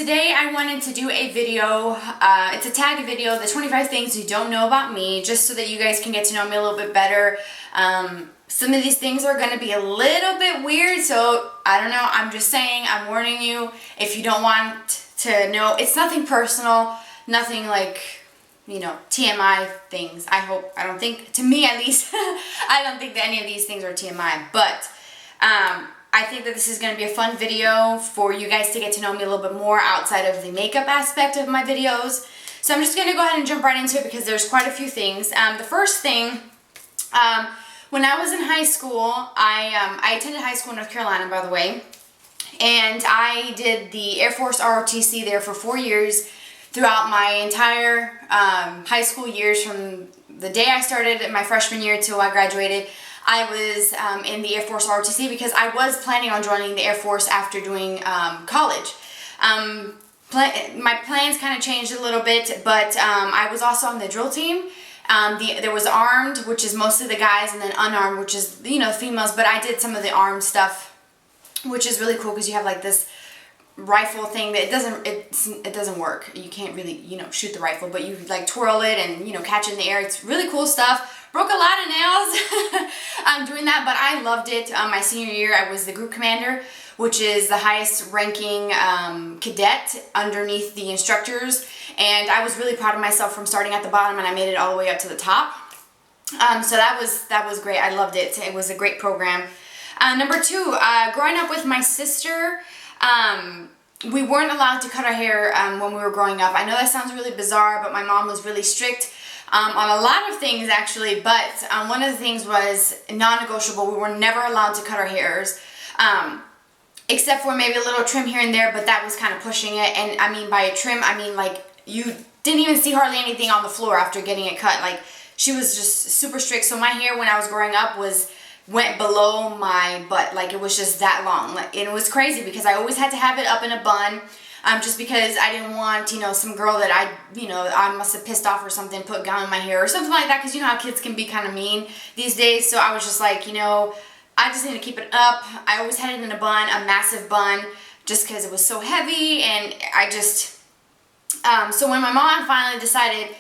today I wanted to do a video, it's a tag video, the 25 things you don't know about me, just so that you guys can get to know me a little bit better. Some of these things are going to be a little bit weird, so I don't know, I'm just saying, I'm warning you, if you don't want to know, it's nothing personal, nothing like, you know, TMI things. I don't think, to me at least, I don't think that any of these things are TMI, but I think that this is going to be a fun video for you guys to get to know me a little bit more outside of the makeup aspect of my videos. So I'm just going to go ahead and jump right into it because there's quite a few things. The first thing, when I was in high school, I attended high school in North Carolina, by the way, and I did the Air Force ROTC there for 4 years throughout my entire high school years, from the day I started my freshman year till I graduated. I was in the Air Force ROTC because I was planning on joining the Air Force after doing college. My plans kind of changed a little bit, but I was also on the drill team. There was armed, which is mostly the guys, and then unarmed, which is, you know, females, but I did some of the armed stuff, which is really cool because you have like this rifle thing that it doesn't work. You can't really, you know, shoot the rifle, but you like twirl it and, you know, catch it in the air. It's really cool stuff. Broke a lot of nails doing that, but I loved it. My senior year, I was the group commander, which is the highest ranking cadet underneath the instructors, and I was really proud of myself from starting at the bottom, and I made it all the way up to the top. So that was great. I loved it. It was a great program. Number two, growing up with my sister, we weren't allowed to cut our hair when we were growing up. I know that sounds really bizarre, but my mom was really strict on a lot of things, actually, but one of the things was non-negotiable. We were never allowed to cut our hairs, except for maybe a little trim here and there, but that was kind of pushing it. And I mean, by a trim, I mean like you didn't even see hardly anything on the floor after getting it cut. Like, she was just super strict. So my hair when I was growing up went below my butt. Like, it was just that long. Like, and it was crazy because I always had to have it up in a bun. Just because I didn't want, you know, some girl that I must have pissed off or something, put gum in my hair or something like that, because you know how kids can be kind of mean these days. So I was just like, you know, I just need to keep it up. I always had it in a bun, a massive bun, just because it was so heavy, and I just, so when my mom finally decided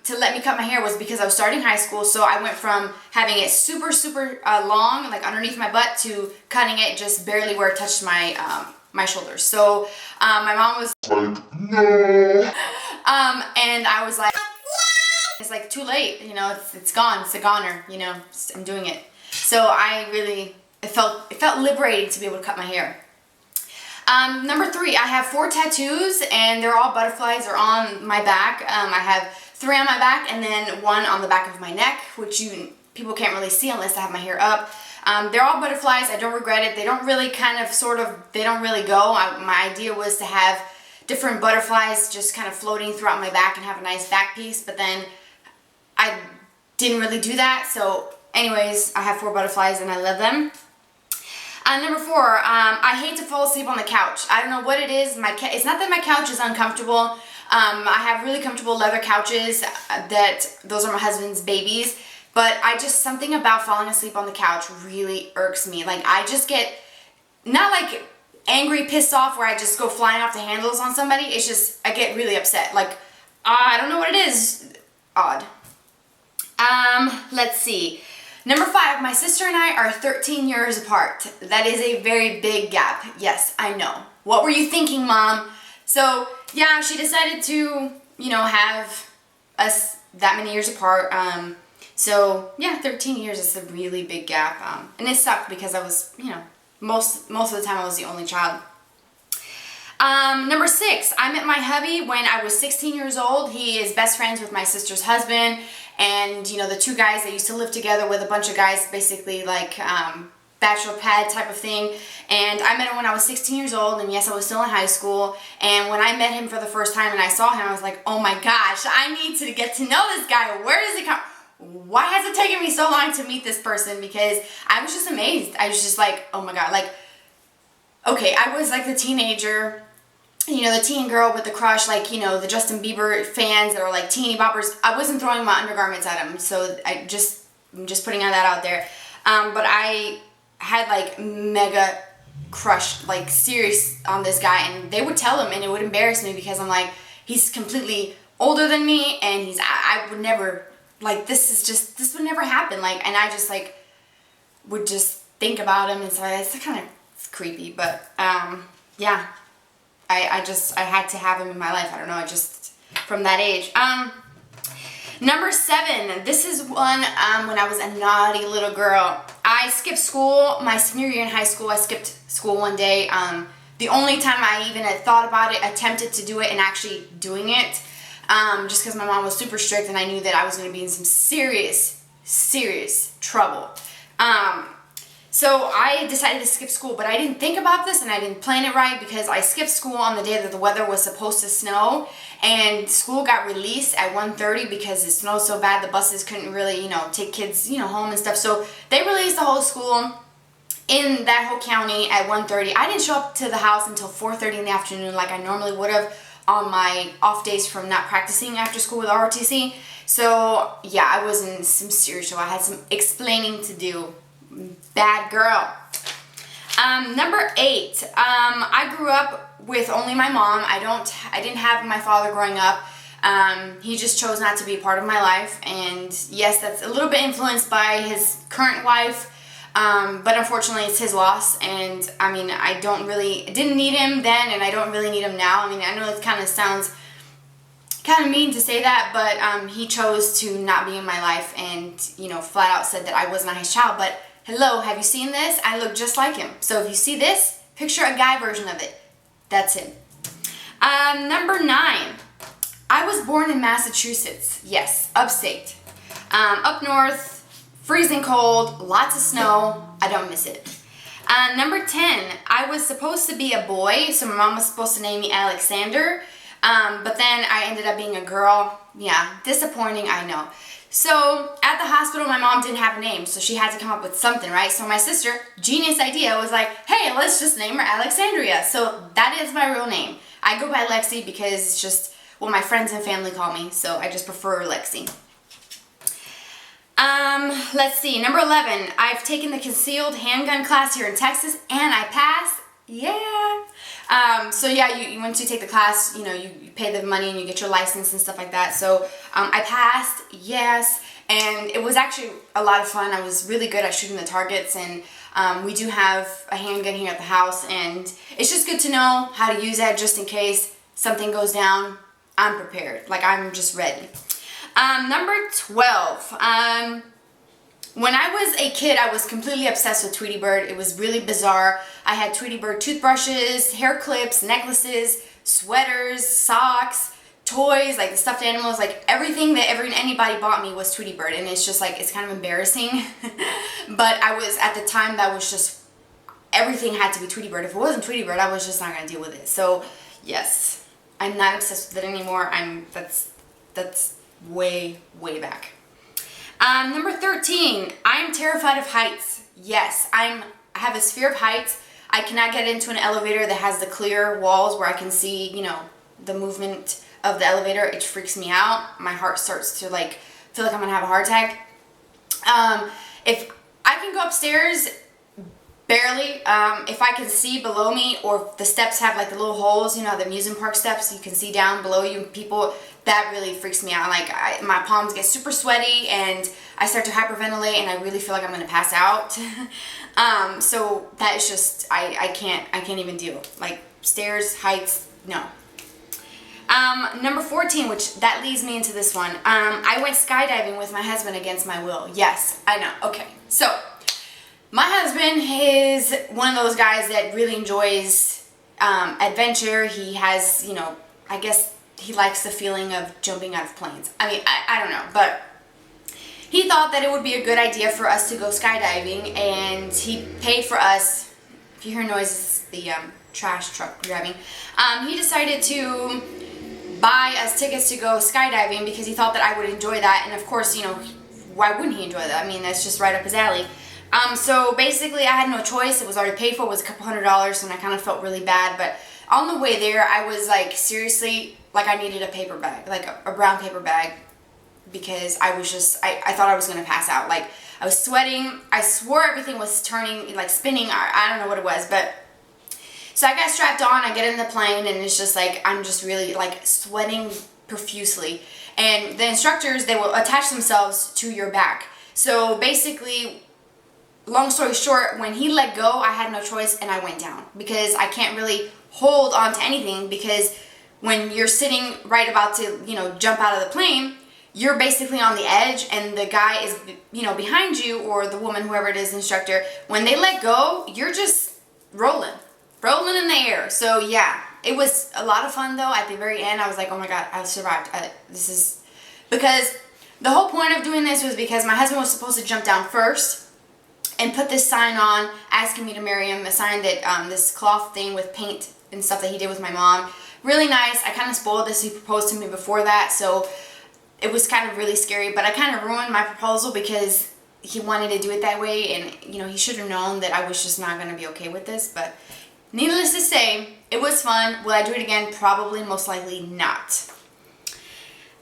to let me cut my hair was because I was starting high school, so I went from having it super, super long, like underneath my butt, to cutting it just barely where it touched my shoulders. So my mom was like, no. And I was like, it's like too late, you know, it's gone, it's a goner, you know, I'm doing it. So it felt liberating to be able to cut my hair. Number three, I have 4 tattoos, and they're all butterflies. They're on my back. I have 3 on my back and then 1 on the back of my neck, which people can't really see unless I have my hair up. They're all butterflies. I don't regret it. They don't really they don't really go. My idea was to have different butterflies just kind of floating throughout my back and have a nice back piece, but then I didn't really do that. So anyways, I have 4 butterflies and I love them. Number 4, I hate to fall asleep on the couch. I don't know what it is. It's not that my couch is uncomfortable. I have really comfortable leather couches those are my husband's babies. But something about falling asleep on the couch really irks me. Like, I just get, not like angry, pissed off, where I just go flying off the handles on somebody. It's just, I get really upset. Like, I don't know what it is. Odd. Let's see. Number 5, my sister and I are 13 years apart. That is a very big gap. Yes, I know. What were you thinking, Mom? So, yeah, she decided to, you know, have us that many years apart. So, yeah, 13 years is a really big gap. And it sucked because I was, you know, most of the time I was the only child. Number 6, I met my hubby when I was 16 years old. He is best friends with my sister's husband. And, you know, the 2 guys that used to live together with a bunch of guys, basically like bachelor pad type of thing. And I met him when I was 16 years old, and yes, I was still in high school. And when I met him for the first time and I saw him, I was like, oh my gosh, I need to get to know this guy. Where does he come? Why has it taken me so long to meet this person? Because I was just amazed. I was just like, oh my God, like, okay, I was like the teenager, you know, the teen girl with the crush, like, you know, the Justin Bieber fans that are like teeny boppers. I wasn't throwing my undergarments at him, so I'm just putting that out there. But I had like mega crush, like serious on this guy, and they would tell him, and it would embarrass me because I'm like, he's completely older than me, and I would never, like, this would never happen, like, and I just like would just think about him, and so it's kind of creepy, but yeah, I had to have him in my life. I don't know, I just from that age. Number 7, this is one when I was a naughty little girl. I skipped school my senior year in high school. I skipped school one day. The only time I even had thought about it, attempted to do it, and actually doing it, just because my mom was super strict and I knew that I was going to be in some serious, serious trouble. So I decided to skip school, but I didn't think about this and I didn't plan it right because I skipped school on the day that the weather was supposed to snow, and school got released at 1:30 because it snowed so bad the buses couldn't really, take kids, home and stuff. So they released the whole school in that whole county at 1:30. I didn't show up to the house until 4:30 in the afternoon like I normally would have on my off days from not practicing after school with ROTC. So yeah, I was in some serious trouble. I had some explaining to do. Bad girl. Number 8. I grew up with only my mom. I didn't have my father growing up. He just chose not to be a part of my life, and yes, that's a little bit influenced by his current wife, but unfortunately it's his loss, and I mean, I didn't need him then, and I don't really need him now. I mean, I know it kind of sounds kind of mean to say that, but he chose to not be in my life, and flat out said that I was not his child. But hello, have you seen this? I look just like him. So if you see this, picture a guy version of it. That's him. Number 9. I was born in Massachusetts. Yes, upstate. Up north, freezing cold, lots of snow. I don't miss it. Number 10. I was supposed to be a boy, so my mom was supposed to name me Alexander. But then I ended up being a girl. Yeah, disappointing, I know. So at the hospital, my mom didn't have a name, so she had to come up with something, right? So my sister, genius idea, was like, hey, let's just name her Alexandria. So that is my real name. I go by Lexi because it's just what my friends and family call me, so I just prefer Lexi. Let's see, number 11. I've taken the concealed handgun class here in Texas, and I passed. Yeah. So yeah, you once you take the class, you pay the money and you get your license and stuff like that. So I passed, yes, and it was actually a lot of fun. I was really good at shooting the targets, and we do have a handgun here at the house, and it's just good to know how to use that just in case something goes down. I'm prepared, like I'm just ready. Number 12. When I was a kid, I was completely obsessed with Tweety Bird. It was really bizarre. I had Tweety Bird toothbrushes, hair clips, necklaces, sweaters, socks, toys, like the stuffed animals, like everything that anybody bought me was Tweety Bird, and it's just like, it's kind of embarrassing. But at the time, that was just, everything had to be Tweety Bird. If it wasn't Tweety Bird, I was just not going to deal with it. So yes, I'm not obsessed with it anymore. That's way, way back. Number 13, I'm terrified of heights. Yes, I have a fear of heights. I cannot get into an elevator that has the clear walls where I can see, the movement of the elevator. It freaks me out. My heart starts to feel like I'm gonna have a heart attack. If I can go upstairs, barely. If I can see below me, or if the steps have like the little holes, the amusement park steps, you can see down below you people, that really freaks me out. Like my palms get super sweaty and I start to hyperventilate and I really feel like I'm gonna pass out. So that is just, I can't even deal. Like stairs, heights, no. Number 14, which that leads me into this one. I went skydiving with my husband against my will. Yes, I know. Okay, so my husband is one of those guys that really enjoys adventure. He has, I guess he likes the feeling of jumping out of planes. I mean, I don't know, but he thought that it would be a good idea for us to go skydiving, and he paid for us. If you hear noises, the trash truck driving. He decided to buy us tickets to go skydiving because he thought that I would enjoy that, and of course, why wouldn't he enjoy that? I mean, that's just right up his alley. So basically, I had no choice. It was already paid for. It was a couple $100s, and I kind of felt really bad. But on the way there, I was like, seriously, like I needed a paper bag, like a brown paper bag, because I was just, I thought I was going to pass out. Like, I was sweating. I swore everything was turning, like spinning. I don't know what it was, but So I got strapped on, I get in the plane, and it's just like, I'm just really like sweating profusely. And the instructors, they will attach themselves to your back. So basically, long story short, when he let go, I had no choice and I went down because I can't really hold on to anything, because when you're sitting right about to, jump out of the plane, you're basically on the edge and the guy is, behind you, or the woman, whoever it is, the instructor. When they let go, you're just rolling in the air. So yeah, it was a lot of fun though. At the very end, I was like, oh my God, I survived. This is because the whole point of doing this was because my husband was supposed to jump down first and put this sign on asking me to marry him, a sign that, this cloth thing with paint and stuff that he did with my mom. Really nice. I kind of spoiled this. He proposed to me before that, so it was kind of really scary, but I kind of ruined my proposal because he wanted to do it that way, and he should have known that I was just not going to be okay with this. But needless to say, it was fun. Will I do it again? Probably, most likely not.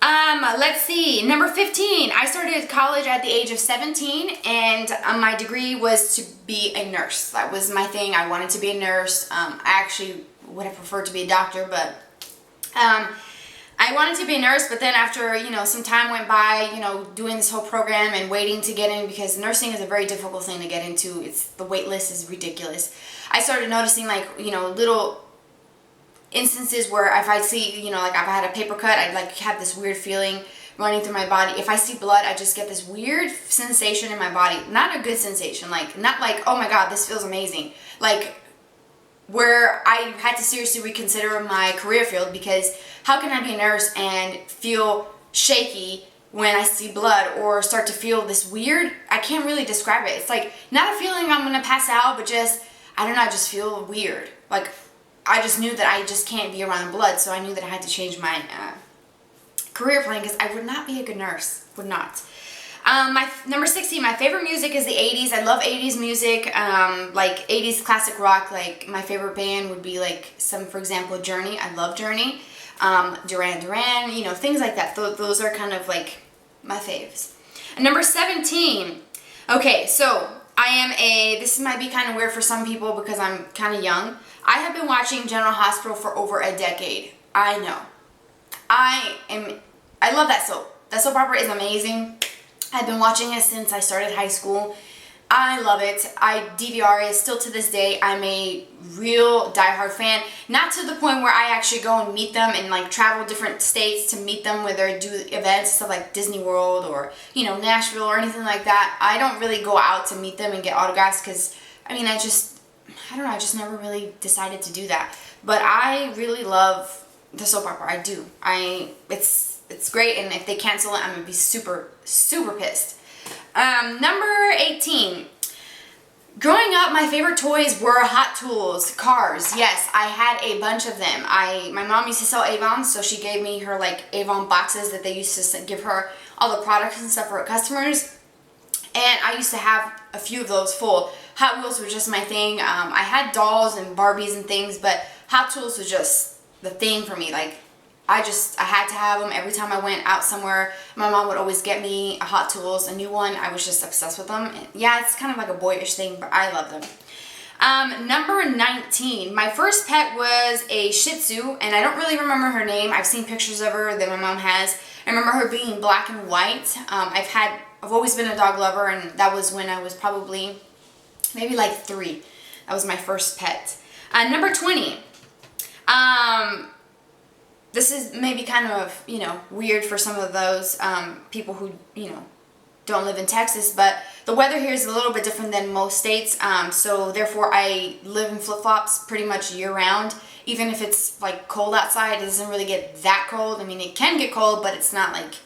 Let's see, number 15. I started college at the age of 17, and my degree was to be a nurse. That was my thing. I wanted to be a nurse. I actually would have preferred to be a doctor, but I wanted to be a nurse. But then after, some time went by, doing this whole program and waiting to get in, because nursing is a very difficult thing to get into. The wait list is ridiculous. I started noticing little instances where if I see, like if I had a paper cut, I'd have this weird feeling running through my body. If I see blood, I just get this weird sensation in my body. Not a good sensation, not like, oh my God, this feels amazing. Where I had to seriously reconsider my career field, because how can I be a nurse and feel shaky when I see blood, or start to feel this weird, I can't really describe it. It's not a feeling I'm gonna pass out, but just, I don't know, I just feel weird. I just knew that I just can't be around blood, so I knew that I had to change my career plan, because I would not be a good nurse. Would not. My number 16, my favorite music is the 80s. I love 80s music, 80s classic rock. My favorite band would be for example, Journey. I love Journey. Duran Duran, things like that. Those are kind of my faves. And number 17, okay, so this might be kind of weird for some people because I'm kind of young. I have been watching General Hospital for over a decade. I know. I love that soap. That soap opera is amazing. I've been watching it since I started high school. I love it. I DVR it still to this day. I'm a real diehard fan. Not to the point where I actually go and meet them and travel different states to meet them, where they do events, stuff like Disney World or, Nashville or anything like that. I don't really go out to meet them and get autographs because, I don't know, I just never really decided to do that. But I really love the soap opera. I do. It's great, and if they cancel it, I'm going to be super, super pissed. Number 18. Growing up, my favorite toys were Hot Tools, cars. Yes, I had a bunch of them. My mom used to sell Avon, so she gave me her Avon boxes that they used to give her all the products and stuff for her customers. And I used to have a few of those full. Hot Wheels were just my thing. I had dolls and Barbies and things, but Hot Tools was just the thing for me. I had to have them every time I went out somewhere. My mom would always get me a Hot Tools, a new one. I was just obsessed with them. And yeah, it's kind of like a boyish thing, but I love them. Number 19. My first pet was a Shih Tzu, and I don't really remember her name. I've seen pictures of her that my mom has. I remember her being black and white. I've always been a dog lover, and that was when I was probably maybe 3. That was my first pet. Number 20. This is maybe kind of, weird for some of those people who, don't live in Texas, but the weather here is a little bit different than most states, so therefore I live in flip-flops pretty much year-round. Even if it's cold outside, it doesn't really get that cold. It can get cold, but it's not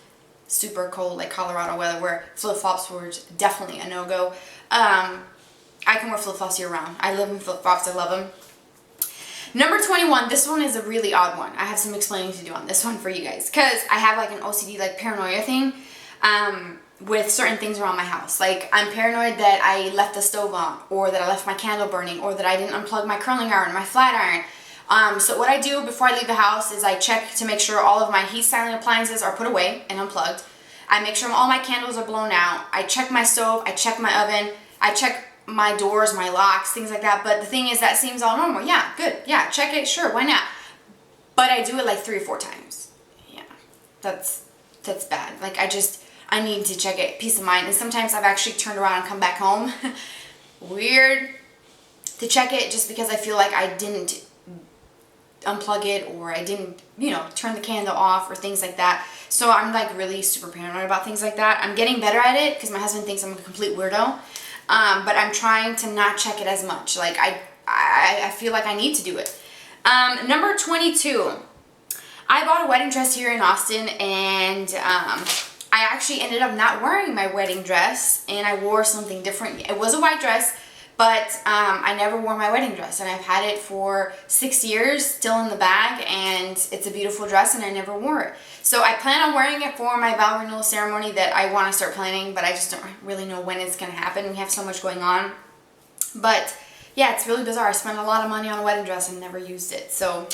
super cold like Colorado weather, where flip-flops were definitely a no-go. I can wear flip-flops year-round. I live in flip-flops. I love them. Number 21, this one is a really odd one. I have some explaining to do on this one for you guys, because I have an OCD, paranoia thing with certain things around my house. I'm paranoid that I left the stove on, or that I left my candle burning, or that I didn't unplug my curling iron, my flat iron. So what I do before I leave the house is I check to make sure all of my heat silent appliances are put away and unplugged. I make sure all my candles are blown out. I check my stove, I check my oven, I check my doors, my locks, things like that. But the thing is, that seems all normal. Yeah, good. Yeah, check it. Sure, why not? But I do it like 3 or 4 times. Yeah, that's bad. Like, I need to check it. Peace of mind. And sometimes I've actually turned around and come back home. Weird. To check it just because I feel like I didn't unplug it, or I didn't, turn the candle off, or things like that. So I'm like really super paranoid about things like that. I'm getting better at it because my husband thinks I'm a complete weirdo. But I'm trying to not check it as much. Like, I feel like I need to do it. Number 22. I bought a wedding dress here in Austin, and I actually ended up not wearing my wedding dress, and I wore something different. It was a white dress, but I never wore my wedding dress, and I've had it for 6 years, still in the bag, and it's a beautiful dress, and I never wore it. So I plan on wearing it for my vow renewal ceremony that I want to start planning, but I just don't really know when it's going to happen. We have so much going on. But yeah, it's really bizarre. I spent a lot of money on a wedding dress and never used it. So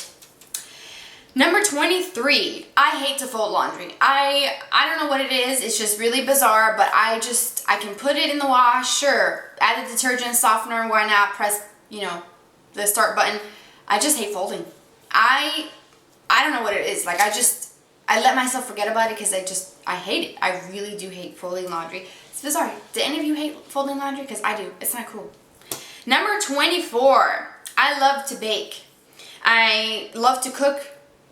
number 23, I hate to fold laundry. I don't know what it is. It's just really bizarre, but I can put it in the wash, sure. Add a detergent, softener, why not? Press, the start button. I just hate folding. I don't know what it is. Like, I let myself forget about it because I hate it. I really do hate folding laundry. It's bizarre. Do any of you hate folding laundry? Because I do. It's not cool. Number 24, I love to bake. I love to cook.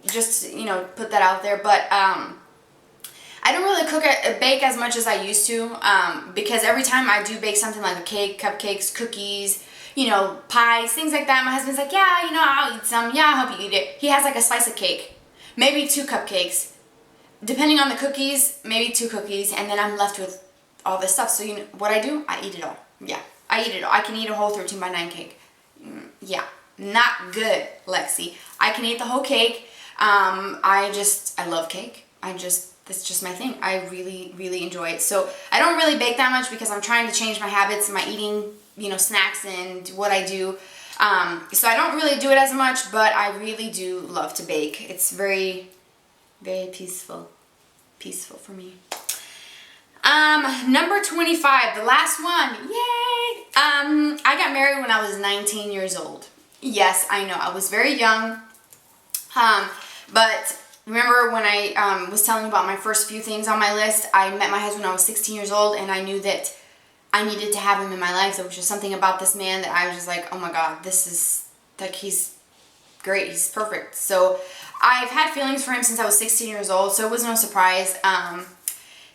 Just, put that out there. But I don't really bake as much as I used to, because every time I do bake something like a cake, cupcakes, cookies, pies, things like that, my husband's like, yeah, I'll eat some. Yeah, I'll help you eat it. He has like a slice of cake, maybe 2 cupcakes. Depending on the cookies, maybe 2 cookies, and then I'm left with all this stuff. So what I do? I eat it all. Yeah, I eat it all. I can eat a whole 13 by 9 cake. Yeah, not good, Lexi. I can eat the whole cake. I love cake. That's just my thing. I really, really enjoy it. So I don't really bake that much because I'm trying to change my habits, my eating, snacks, and what I do. So I don't really do it as much, but I really do love to bake. It's very, very peaceful for me. Number 25, the last one. Yay! I got married when I was 19 years old. Yes, I know. I was very young. But remember when I was telling you about my first few things on my list, I met my husband when I was 16 years old, and I knew that I needed to have him in my life. There was just something about this man that I was just like, oh my God, this is, like, he's great, he's perfect. So I've had feelings for him since I was 16 years old, so it was no surprise.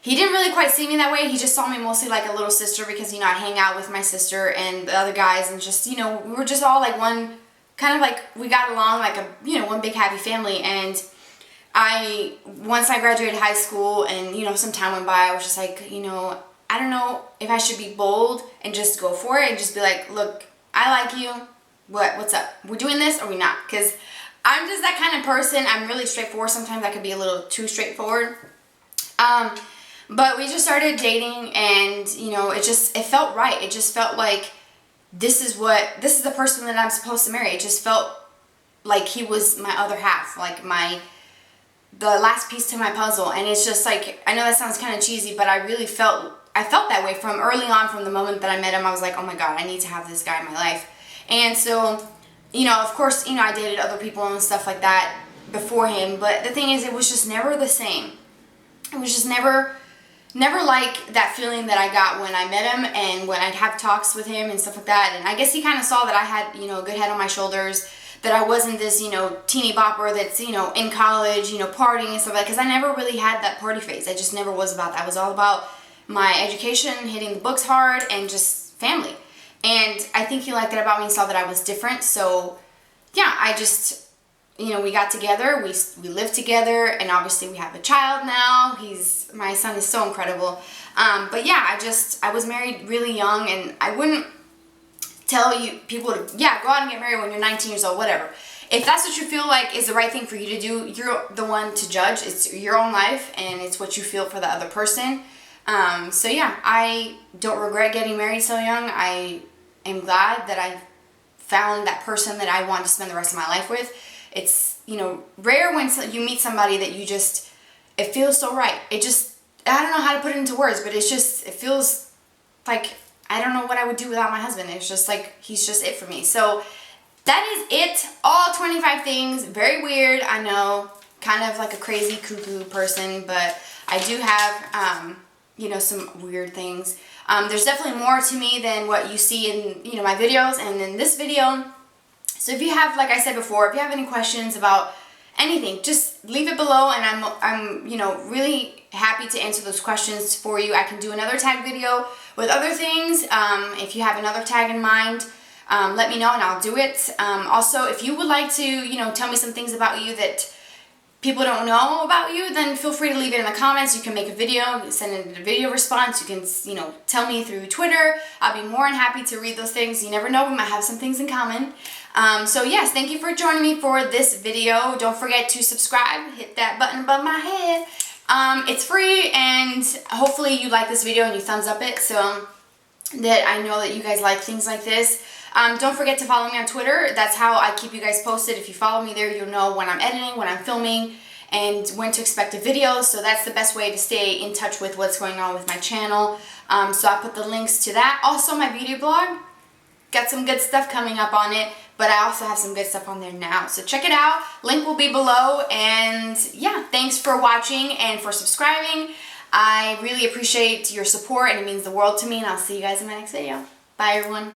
He didn't really quite see me that way. He just saw me mostly like a little sister because, I'd hang out with my sister and the other guys, and just, we were just all like one, kind of like, we got along like a, one big happy family. And once I graduated high school and, some time went by, I was just like, I don't know if I should be bold and just go for it and just be like, look, I like you. What's up? We're doing this or we not? Because I'm just that kind of person. I'm really straightforward. Sometimes I could be a little too straightforward. But we just started dating, and, it felt right. It just felt like this is the person that I'm supposed to marry. It just felt like he was my other half, like the last piece to my puzzle. And it's just like, I know that sounds kind of cheesy, but I felt that way from early on. From the moment that I met him, I was like, oh my God, I need to have this guy in my life. And so, of course, I dated other people and stuff like that before him, but the thing is, it was just never the same. It was just never like that feeling that I got when I met him and when I'd have talks with him and stuff like that. And I guess he kind of saw that I had, a good head on my shoulders, that I wasn't this, teeny bopper that's, in college, partying and stuff like that, because I never really had that party phase. I just never was about that. I was all about my education, hitting the books hard, and just family. And I think he liked that about me and saw that I was different. So yeah, I just, we got together, we lived together, and obviously we have a child now. My son is so incredible. But yeah, I was married really young, and I wouldn't tell people to, go out and get married when you're 19 years old, whatever. If that's what you feel like is the right thing for you to do, you're the one to judge. It's your own life, and it's what you feel for the other person. So yeah, I don't regret getting married so young. I am glad that I found that person that I want to spend the rest of my life with. It's, rare when you meet somebody that it feels so right. I don't know how to put it into words, but it feels like, I don't know what I would do without my husband. It's just like, he's just it for me. So that is it. All 25 things. Very weird, I know. Kind of like a crazy cuckoo person, but I do have, you know, some weird things. There's definitely more to me than what you see in, you know, my videos and in this video. So if you have, like I said before, if you have any questions about anything, just leave it below, and I'm you know, really happy to answer those questions for you. I can do another tag video with other things. If you have another tag in mind, let me know and I'll do it. Also, if you would like to, you know, tell me some things about you that people don't know about you, then feel free to leave it in the comments. You can make a video, send in a video response. You can, you know, tell me through Twitter. I'll be more than happy to read those things. You never know, we might have some things in common. So yes, thank you for joining me for this video. Don't forget to subscribe, hit that button above my head. It's free, and hopefully you like this video and you thumbs up it so that I know that you guys like things like this. Don't forget to follow me on Twitter. That's how I keep you guys posted. If you follow me there, you'll know when I'm editing, when I'm filming, and when to expect a video. So that's the best way to stay in touch with what's going on with my channel. So I put the links to that. Also, my beauty blog, got some good stuff coming up on it, but I also have some good stuff on there now. So check it out. Link will be below. And yeah, thanks for watching and for subscribing. I really appreciate your support, and it means the world to me, and I'll see you guys in my next video. Bye, everyone.